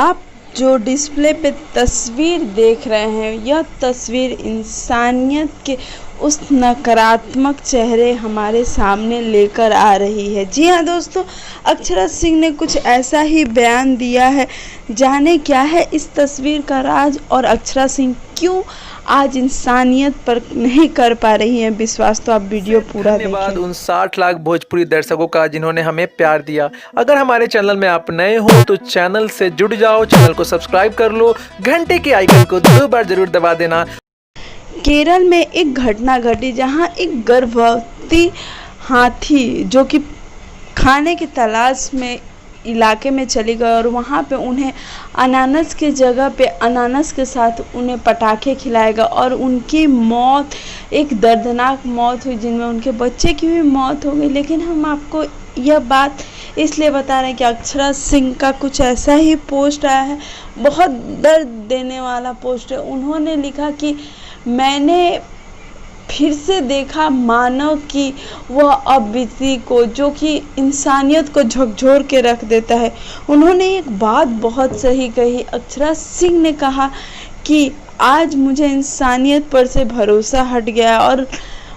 आप जो डिस्प्ले पे तस्वीर देख रहे हैं, यह तस्वीर इंसानियत के उस नकारात्मक चेहरे हमारे सामने लेकर आ रही है। जी हाँ दोस्तों, अक्षरा सिंह ने कुछ ऐसा ही बयान दिया है। जाने क्या है इस तस्वीर का राज और अक्षरा सिंह क्यों आज इंसानियत पर नहीं कर पा रही हैं विश्वास। तो आप वीडियो पूरा देखें। धन्यवाद उन 60 लाख भोजपुरी दर्शकों का जिन्होंने हमें प्यार दिया। अगर हमारे चैनल में आप नए हो तो चैनल से जुड़ जाओ, चैनल को सब्सक्राइब कर लो, घंटे के आइकन को 2 बार जरूर दबा देना। केरल में एक घटना घटी जहां एक गर्भवती हाथी जो कि खाने की तलाश में इलाके में चली गई और वहाँ पे उन्हें अनानास की जगह पे अनानास के साथ उन्हें पटाखे खिलाएगा और उनकी मौत, एक दर्दनाक मौत हुई जिनमें उनके बच्चे की भी मौत हो गई। लेकिन हम आपको यह बात इसलिए बता रहे हैं कि अक्षरा सिंह का कुछ ऐसा ही पोस्ट आया है, बहुत दर्द देने वाला पोस्ट है। उन्होंने लिखा कि मैंने फिर से देखा मानव की वह अबीती को जो कि इंसानियत को झकझोर के रख देता है। उन्होंने एक बात बहुत सही कही। अक्षरा सिंह ने कहा कि आज मुझे इंसानियत पर से भरोसा हट गया और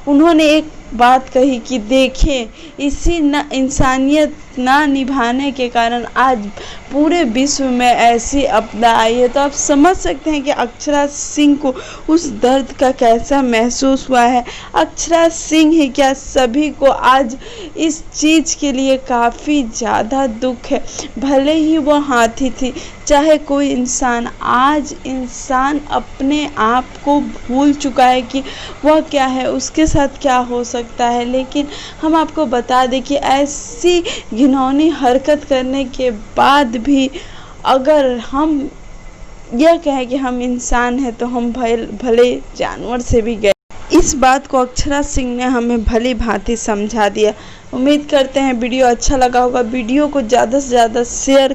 उन्होंने एक बात कही कि देखें, इसी न इंसानियत ना निभाने के कारण आज पूरे विश्व में ऐसी आपदा आई है। तो आप समझ सकते हैं कि अक्षरा सिंह को उस दर्द का कैसा महसूस हुआ है। अक्षरा सिंह ही क्या, सभी को आज इस चीज़ के लिए काफ़ी ज़्यादा दुख है। भले ही वो हाथी थी, चाहे कोई इंसान, आज इंसान अपने आप को भूल चुका है कि वह क्या है, उसके साथ क्या हो सकता है। लेकिन हम आपको बता दें कि ऐसी घिनौनी हरकत करने के बाद भी अगर हम यह कहें कि हम इंसान हैं तो हम भले जानवर से भी गए। इस बात को अक्षरा सिंह ने हमें भली भांति समझा दिया। उम्मीद करते हैं वीडियो अच्छा लगा होगा। वीडियो को ज़्यादा से ज़्यादा शेयर